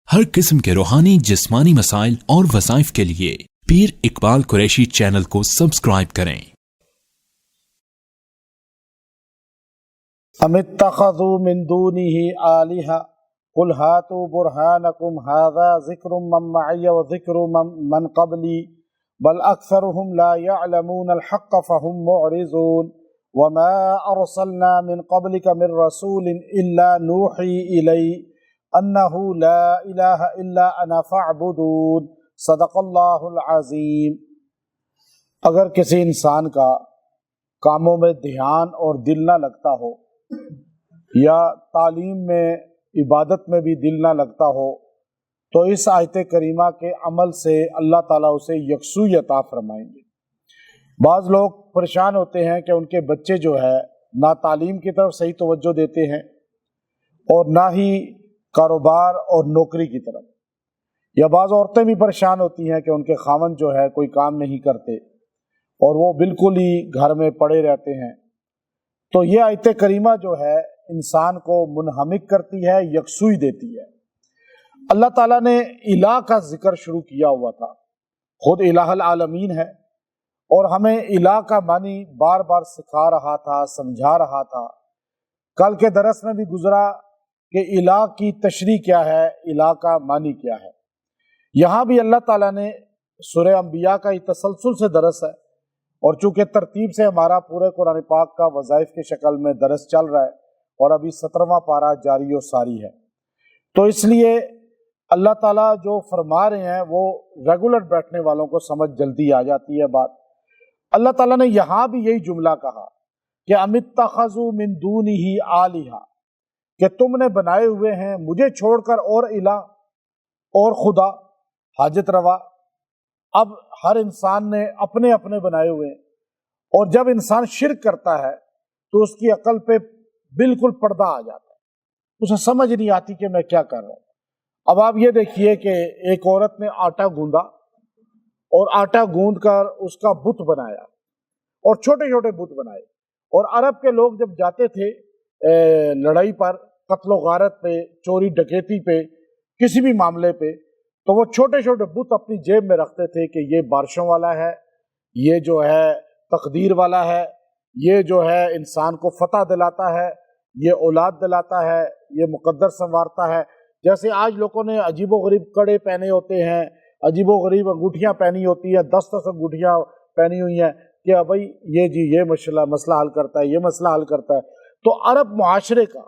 ہر قسم کے روحانی جسمانی مسائل اور وظائف کے لیے پیر اقبال قریشی چینل کو سبسکرائب کریں۔ ام اتخذوا من دونه آلهة قل هاتوا برهانكم هذا ذکر من معي وذکر من قبلی بل اکثرهم لا يعلمون الحق فهم معرضون وما ارسلنا من قبلك من رسول الا نوحي الیہ انہ لا الہ الا انا فاعبدون صدق اللہ العظیم۔ اگر کسی انسان کا کاموں میں دھیان اور دل نہ لگتا ہو یا تعلیم میں عبادت میں بھی دل نہ لگتا ہو تو اس آیت کریمہ کے عمل سے اللہ تعالیٰ اسے یکسوئی عطا فرمائیں گے۔ بعض لوگ پریشان ہوتے ہیں کہ ان کے بچے جو ہے نہ تعلیم کی طرف صحیح توجہ دیتے ہیں اور نہ ہی کاروبار اور نوکری کی طرف، یا بعض عورتیں بھی پریشان ہوتی ہیں کہ ان کے خاوند جو ہے کوئی کام نہیں کرتے اور وہ بالکل ہی گھر میں پڑے رہتے ہیں۔ تو یہ آیت کریمہ جو ہے انسان کو منہمک کرتی ہے، یکسوئی دیتی ہے۔ اللہ تعالیٰ نے الہ کا ذکر شروع کیا ہوا تھا، خود الہ العالمین ہے، اور ہمیں الہ کا معنی بار بار سکھا رہا تھا، سمجھا رہا تھا۔ کل کے درس میں بھی گزرا کہ الہ کی تشریح کیا ہے، الہ کا معنی کیا ہے۔ یہاں بھی اللہ تعالیٰ نے سورہ انبیاء کا یہ تسلسل سے درس ہے، اور چونکہ ترتیب سے ہمارا پورے قرآن پاک کا وظائف کی شکل میں درس چل رہا ہے اور ابھی 17واں پارہ جاری و ساری ہے، تو اس لیے اللہ تعالیٰ جو فرما رہے ہیں وہ ریگولر بیٹھنے والوں کو سمجھ جلدی آ جاتی ہے بات۔ اللہ تعالیٰ نے یہاں بھی یہی جملہ کہا کہ ام اتخذوا من دونہ آلہہ، کہ تم نے بنائے ہوئے ہیں مجھے چھوڑ کر اور الہ اور خدا حاجت روا۔ اب ہر انسان نے اپنے اپنے بنائے ہوئے ہیں، اور جب انسان شرک کرتا ہے تو اس کی عقل پہ بالکل پردہ آ جاتا ہے، اسے سمجھ نہیں آتی کہ میں کیا کر رہا ہوں۔ اب آپ یہ دیکھیے کہ ایک عورت نے آٹا گوندا اور آٹا گوند کر اس کا بت بنایا اور چھوٹے چھوٹے بت بنائے، اور عرب کے لوگ جب جاتے تھے لڑائی پر، قتل و غارت پہ، چوری ڈکیتی پہ، کسی بھی معاملے پہ، تو وہ چھوٹے چھوٹے بت اپنی جیب میں رکھتے تھے کہ یہ بارشوں والا ہے، یہ جو ہے تقدیر والا ہے، یہ جو ہے انسان کو فتح دلاتا ہے، یہ اولاد دلاتا ہے، یہ مقدر سنوارتا ہے۔ جیسے آج لوگوں نے عجیب و غریب کڑے پہنے ہوتے ہیں، عجیب و غریب انگوٹھیاں پہنی ہوتی ہیں، 10 انگوٹھیاں پہنی ہوئی ہیں کہ بھائی یہ جی یہ مسئلہ حل کرتا ہے، یہ مسئلہ حل کرتا ہے۔ تو عرب معاشرے کا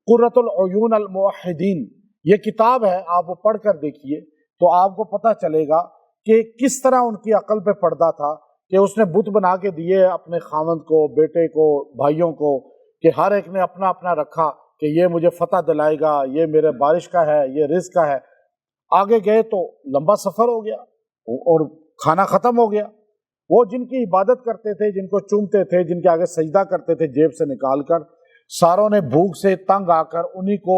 قرۃ العیون الموحدین یہ کتاب ہے، آپ وہ پڑھ کر دیکھیے تو آپ کو پتہ چلے گا کہ کس طرح ان کی عقل پہ پردہ تھا کہ اس نے بت بنا کے دیے اپنے خاوند کو، بیٹے کو، بھائیوں کو، کہ ہر ایک نے اپنا اپنا رکھا کہ یہ مجھے فتح دلائے گا، یہ میرے بارش کا ہے، یہ رزق کا ہے۔ آگے گئے تو لمبا سفر ہو گیا اور کھانا ختم ہو گیا۔ وہ جن کی عبادت کرتے تھے، جن کو چومتے تھے، جن کے آگے سجدہ کرتے تھے جیب سے نکال کر، ساروں نے بھوک سے تنگ آ کر انہی کو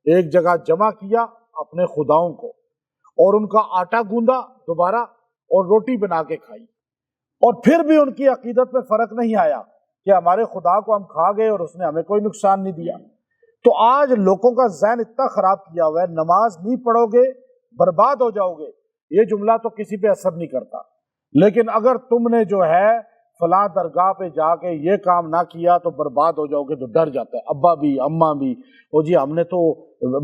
ایک جگہ جمع کیا، اپنے خداؤں کو، اور ان کا آٹا گوندا دوبارہ اور روٹی بنا کے کھائی، اور پھر بھی ان کی عقیدت میں فرق نہیں آیا کہ ہمارے خدا کو ہم کھا گئے اور اس نے ہمیں کوئی نقصان نہیں دیا۔ تو آج لوگوں کا ذہن اتنا خراب کیا ہوا ہے، نماز نہیں پڑھو گے برباد ہو جاؤ گے، یہ جملہ تو کسی پہ اثر نہیں کرتا، لیکن اگر تم نے جو ہے فلاں درگاہ پہ جا کے یہ کام نہ کیا تو برباد ہو جاؤ گے، تو ڈر جاتا ہے ابا بھی اماں بھی۔ وہ جی ہم نے تو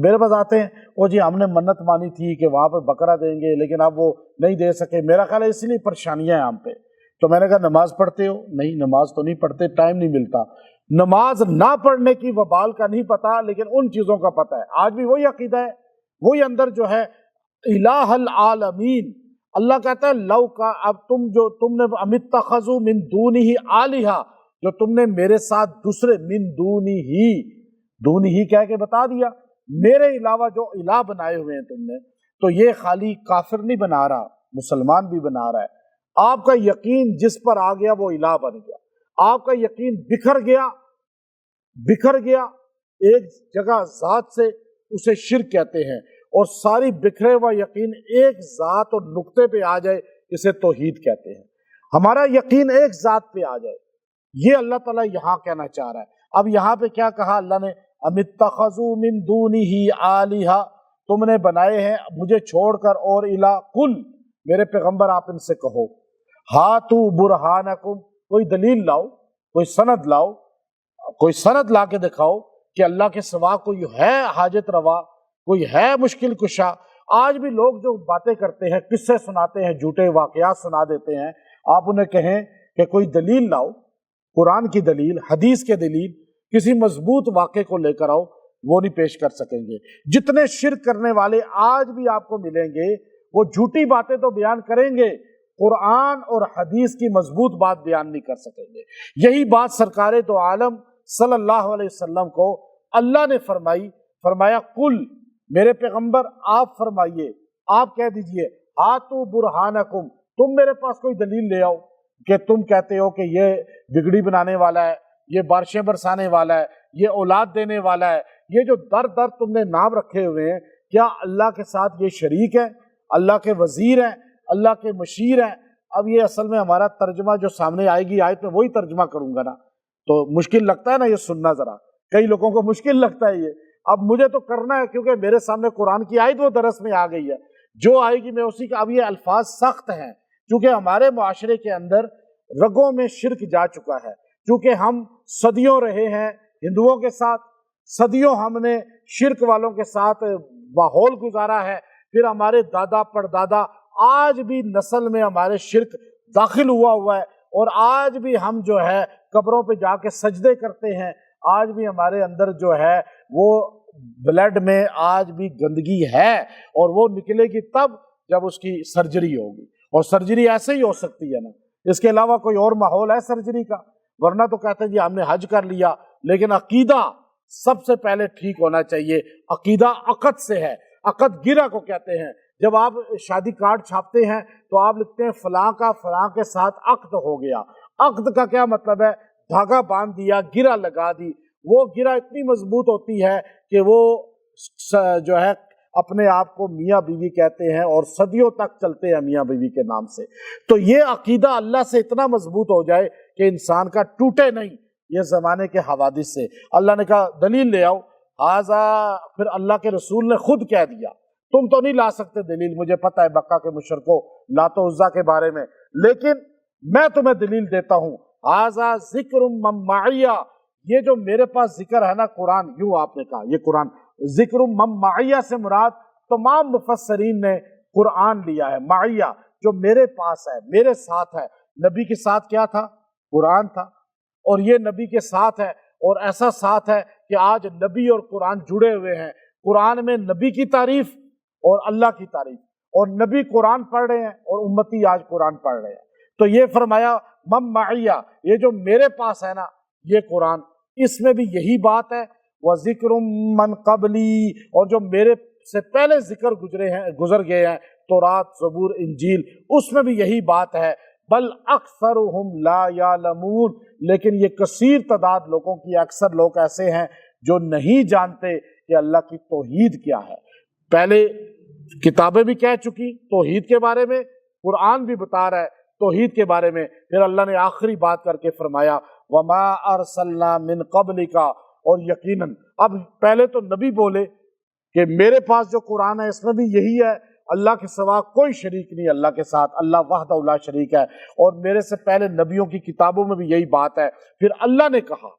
میرے پاس آتے ہیں، وہ جی ہم نے منت مانی تھی کہ وہاں پہ بکرا دیں گے لیکن اب وہ نہیں دے سکے۔ میرا خیال ہے اسی لیے پریشانیاں ہیں ہم پہ۔ تو میں نے کہا نماز پڑھتے ہو؟ نہیں، نماز تو نہیں پڑھتے، ٹائم نہیں ملتا۔ نماز نہ پڑھنے کی وبال کا نہیں پتا، لیکن ان چیزوں کا پتہ ہے۔ آج بھی وہی عقیدہ ہے، وہی اندر جو ہے الہ العالمین۔ اللہ کہتا ہے لو کا، اب تم نے ام اتخذوا من دونہ آلہہ، جو تم نے میرے ساتھ دوسرے من دونہ کہہ کے بتا دیا، میرے علاوہ جو الہ بنائے ہوئے ہیں تم نے، تو یہ خالی کافر نہیں بنا رہا، مسلمان بھی بنا رہا ہے۔ آپ کا یقین جس پر آ گیا وہ الہ بن گیا، آپ کا یقین بکھر گیا ایک جگہ ذات سے، اسے شرک کہتے ہیں، اور ساری بکھرے ہوا یقین ایک ذات اور نقطے پہ آ جائے اسے توحید کہتے ہیں۔ ہمارا یقین ایک ذات پہ آ جائے، یہ اللہ تعالیٰ یہاں کہنا چاہ رہا ہے۔ اب یہاں پہ کیا کہا اللہ نے؟ ام اتخذوا من دونہ آلہہ، تم نے بنائے ہیں مجھے چھوڑ کر، اور الا قل، میرے پیغمبر آپ ان سے کہو، ہاتو برہانکم، کوئی دلیل لاؤ، کوئی سند لاؤ، کوئی سند لا کے دکھاؤ کہ اللہ کے سوا کوئی ہے حاجت روا، کوئی ہے مشکل کشا۔ آج بھی لوگ جو باتیں کرتے ہیں، قصے سناتے ہیں، جھوٹے واقعات سنا دیتے ہیں، آپ انہیں کہیں کہ کوئی دلیل لاؤ، قرآن کی دلیل، حدیث کے دلیل، کسی مضبوط واقعے کو لے کر آؤ، وہ نہیں پیش کر سکیں گے۔ جتنے شرک کرنے والے آج بھی آپ کو ملیں گے، وہ جھوٹی باتیں تو بیان کریں گے، قرآن اور حدیث کی مضبوط بات بیان نہیں کر سکیں گے۔ یہی بات سرکار دو عالم صلی اللہ علیہ وسلم کو اللہ نے فرمایا قل، میرے پیغمبر آپ فرمائیے، آپ کہہ دیجئے ہاتو برہانکم، تم میرے پاس کوئی دلیل لے آؤ کہ تم کہتے ہو کہ یہ بگڑی بنانے والا ہے، یہ بارشیں برسانے والا ہے، یہ اولاد دینے والا ہے، یہ جو در در تم نے نام رکھے ہوئے ہیں، کیا اللہ کے ساتھ یہ شریک ہے، اللہ کے وزیر ہیں، اللہ کے مشیر ہیں؟ اب یہ اصل میں ہمارا ترجمہ جو سامنے آئے گی آیت میں وہی ترجمہ کروں گا نا، تو مشکل لگتا ہے نا یہ سننا، ذرا کئی لوگوں کو مشکل لگتا ہے یہ، اب مجھے تو کرنا ہے کیونکہ میرے سامنے قرآن کی آیت وہ درس میں آ گئی ہے، جو آئے گی میں اسی کا، اب یہ الفاظ سخت ہیں کیونکہ ہمارے معاشرے کے اندر رگوں میں شرک جا چکا ہے، کیونکہ ہم صدیوں رہے ہیں ہندوؤں کے ساتھ، صدیوں ہم نے شرک والوں کے ساتھ ماحول گزارا ہے، پھر ہمارے دادا پردادا، آج بھی نسل میں ہمارے شرک داخل ہوا ہے، اور آج بھی ہم جو ہے قبروں پہ جا کے سجدے کرتے ہیں، آج بھی ہمارے اندر جو ہے وہ بلڈ میں آج بھی گندگی ہے، اور وہ نکلے گی تب جب اس کی سرجری ہوگی، اور سرجری ایسے ہی ہو سکتی ہے نا، اس کے علاوہ کوئی اور ماحول ہے سرجری کا؟ ورنہ تو کہتے ہیں جی ہم نے حج کر لیا، لیکن عقیدہ سب سے پہلے ٹھیک ہونا چاہیے۔ عقیدہ عقد سے ہے، عقد گرہ کو کہتے ہیں۔ جب آپ شادی کارڈ چھاپتے ہیں تو آپ لکھتے ہیں فلاں کا فلاں کے ساتھ عقد ہو گیا۔ عقد کا کیا مطلب ہے؟ دھاگا باندھ دیا، گرہ لگا دی۔ وہ گرہ اتنی مضبوط ہوتی ہے کہ وہ جو ہے اپنے آپ کو میاں بیوی کہتے ہیں، اور صدیوں تک چلتے ہیں میاں بیوی کے نام سے۔ تو یہ عقیدہ اللہ سے اتنا مضبوط ہو جائے کہ انسان کا ٹوٹے نہیں، یہ زمانے کے حوادث سے۔ اللہ نے کہا دلیل لے آؤ، پھر اللہ کے رسول نے خود کہہ دیا تم تو نہیں لا سکتے دلیل، مجھے پتہ ہے مکہ کے مشرکوں لات و عزیٰ کے بارے میں، لیکن میں تمہیں دلیل دیتا ہوں۔ ھذا ذکر من معیہ، یہ جو میرے پاس ذکر ہے نا قرآن، یوں آپ نے کہا یہ قرآن، ذکر من معیہ سے مراد تمام مفسرین نے قرآن لیا ہے۔ معیہ جو میرے پاس ہے، میرے ساتھ ہے۔ نبی کے ساتھ کیا تھا؟ قرآن تھا، اور یہ نبی کے ساتھ ہے، اور ایسا ساتھ ہے کہ آج نبی اور قرآن جڑے ہوئے ہیں۔ قرآن میں نبی کی تعریف اور اللہ کی تعریف، اور نبی قرآن پڑھ رہے ہیں اور امتی آج قرآن پڑھ رہے ہیں۔ تو یہ فرمایا من معیہ، یہ جو میرے پاس ہے نا یہ قرآن، اس میں بھی یہی بات ہے۔ وَذِكْرٌ مَّن قَبْلِي، اور جو میرے سے پہلے ذکر گزر گئے ہیں، تورات، زبور، انجیل، اس میں بھی یہی بات ہے۔ بل اکثرهم لا یعلمون، لیکن یہ کثیر تعداد لوگوں کی، اکثر لوگ ایسے ہیں جو نہیں جانتے کہ اللہ کی توحید کیا ہے۔ پہلے کتابیں بھی کہہ چکی توحید کے بارے میں، قرآن بھی بتا رہا ہے توحید کے بارے میں، پھر اللہ نے آخری بات کر کے فرمایا وما ارسلنا من قبلک، اور یقیناً اب پہلے تو نبی بولے کہ میرے پاس جو قرآن ہے اس میں بھی یہی ہے، اللہ کے سوا کوئی شریک نہیں اللہ کے ساتھ، اللہ وحدہ لا شریک ہے، اور میرے سے پہلے نبیوں کی کتابوں میں بھی یہی بات ہے۔ پھر اللہ نے کہا،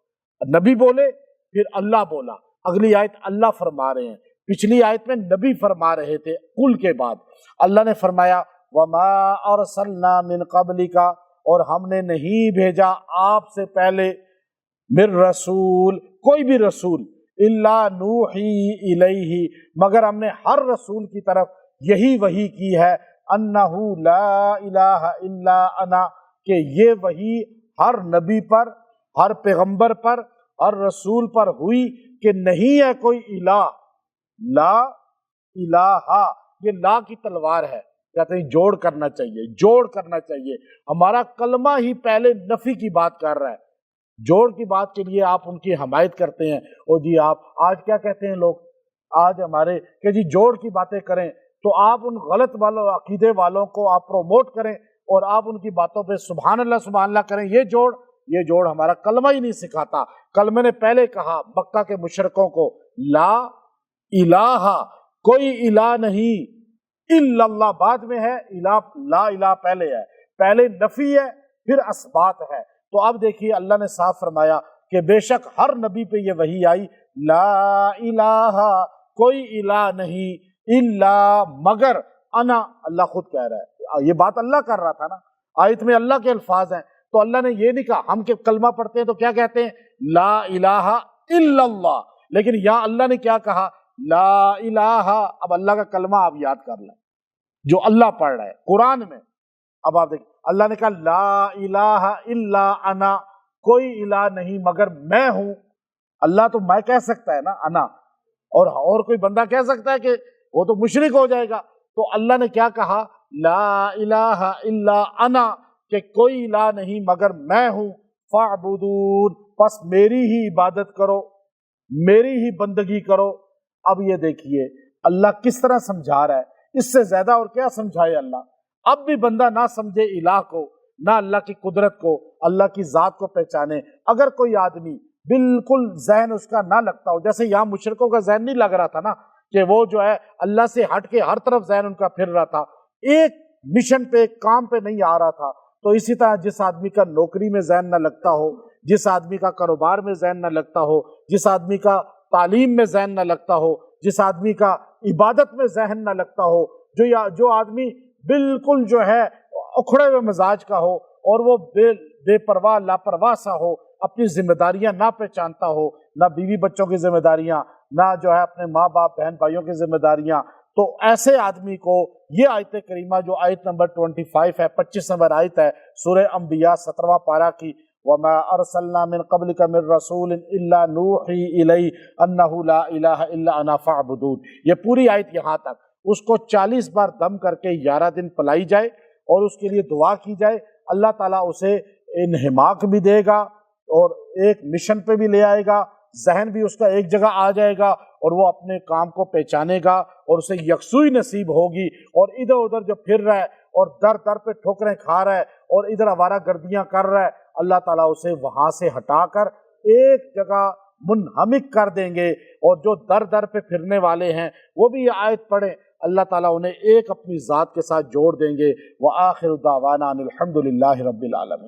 نبی بولے پھر اللہ بولا، اگلی آیت اللہ فرما رہے ہیں، پچھلی آیت میں نبی فرما رہے تھے کل کے بعد۔ اللہ نے فرمایا وما ارسلنا من قبلک، اور ہم نے نہیں بھیجا آپ سے پہلے من رسول، کوئی بھی رسول، الا نوحی الیہ، مگر ہم نے ہر رسول کی طرف یہی وحی کی ہے، انہ لا الہ الا انا، کہ یہ وحی ہر نبی پر، ہر پیغمبر پر، ہر رسول پر ہوئی کہ نہیں ہے کوئی الہ، لا الہ، یہ لا کی تلوار ہے، کہتے ہیں جوڑ کرنا چاہیے، جوڑ کرنا چاہیے۔ ہمارا کلمہ ہی پہلے نفی کی بات کر رہا ہے، جوڑ کی بات کے لیے آپ ان کی حمایت کرتے ہیں۔ اور جی آپ آج کیا کہتے ہیں لوگ، آج ہمارے کہ جی جوڑ کی باتیں کریں، تو آپ ان غلط والوں عقیدے والوں کو آپ پروموٹ کریں اور آپ ان کی باتوں پہ سبحان اللہ کریں۔ یہ جوڑ ہمارا کلمہ ہی نہیں سکھاتا۔ کلمے نے پہلے کہا مکہ کے مشرکوں کو لا الہ، کوئی الہ نہیں الا اللہ بعد میں ہے، الہ لا الہ پہلے ہے، پہلے نفی ہے پھر اثبات ہے۔ تو اب دیکھیے اللہ نے صاف فرمایا کہ بے شک ہر نبی پہ یہ وحی آئی، لا الہ کوئی الہ نہیں الا مگر انا، اللہ خود کہہ رہا ہے، یہ بات اللہ کر رہا تھا نا، آیت میں اللہ کے الفاظ ہیں، تو اللہ نے یہ نہیں کہا، ہم کہ کلمہ پڑھتے ہیں تو کیا کہتے ہیں لا الہ الا اللہ، لیکن یہاں اللہ نے کیا کہا لا الہ، اب اللہ کا کلمہ آپ یاد کر لیں جو اللہ پڑھ رہا ہے قرآن میں۔ اب آپ دیکھیں اللہ نے کہا لا الہ الا انا، کوئی الہ نہیں مگر میں ہوں۔ اللہ تو میں کہہ سکتا ہے نا انا، اور کوئی بندہ کہہ سکتا ہے کہ وہ تو مشرک ہو جائے گا، تو اللہ نے کیا کہا لا الہ الا انا، کہ کوئی الہ نہیں مگر میں ہوں، فاعبدون پس میری ہی عبادت کرو، میری ہی بندگی کرو۔ اب یہ دیکھیے اللہ کس طرح سمجھا رہا ہے، اس سے زیادہ اور کیا سمجھائے اللہ۔ اب بھی بندہ نہ سمجھے الہ کو، نہ اللہ کی قدرت کو، اللہ کی ذات کو پہچانے۔ اگر کوئی آدمی بالکل ذہن اس کا نہ لگتا ہو، جیسے یہاں مشرکوں کا ذہن نہیں لگ رہا تھا نا، کہ وہ جو ہے اللہ سے ہٹ کے ہر طرف ذہن ان کا پھر رہا تھا، ایک مشن پہ ایک کام پہ نہیں آ رہا تھا، تو اسی طرح جس آدمی کا نوکری میں ذہن نہ لگتا ہو، جس آدمی کا کاروبار میں ذہن نہ لگتا ہو، جس آدمی کا تعلیم میں ذہن نہ لگتا ہو، جس آدمی کا عبادت میں ذہن نہ لگتا ہو، جو آدمی بالکل جو ہے اکھڑے ہوئے مزاج کا ہو، اور وہ بے پرواہ لاپرواہ سا ہو، اپنی ذمہ داریاں نہ پہچانتا ہو، نہ بیوی بچوں کی ذمہ داریاں، نہ جو ہے اپنے ماں باپ بہن بھائیوں کی ذمہ داریاں، تو ایسے آدمی کو یہ آیت کریمہ جو آیت نمبر 25 ہے، 25 نمبر آیت ہے سورہ انبیاء 17واں پارہ کی، وَمَا أَرْسَلْنَا مِن قَبْلِكَ مِن رَّسُولٍ إِلَّا نُوحِي إِلَيْهِ أَنَّهُ لَا إِلَٰهَ إِلَّا أَنَا فَاعْبُدُونِ، یہ پوری آیت یہاں تک، اس کو 40 بار دم کر کے 11 دن پلائی جائے اور اس کے لیے دعا کی جائے، اللہ تعالیٰ اسے انہماک بھی دے گا اور ایک مشن پہ بھی لے آئے گا، ذہن بھی اس کا ایک جگہ آ جائے گا، اور وہ اپنے کام کو پہچانے گا اور اسے یکسوئی نصیب ہوگی، اور ادھر ادھر جو پھر رہا ہے اور در در پہ ٹھوکریں کھا رہا ہے اور ادھر آوارہ گردیاں کر رہا ہے، اللہ تعالیٰ اسے وہاں سے ہٹا کر ایک جگہ منہمک کر دیں گے، اور جو در در پہ پھرنے والے ہیں وہ بھی یہ آیت پڑھیں، اللہ تعالیٰ انہیں ایک اپنی ذات کے ساتھ جوڑ دیں گے۔ وآخر دعوانا ان الحمد للہ رب العالمین۔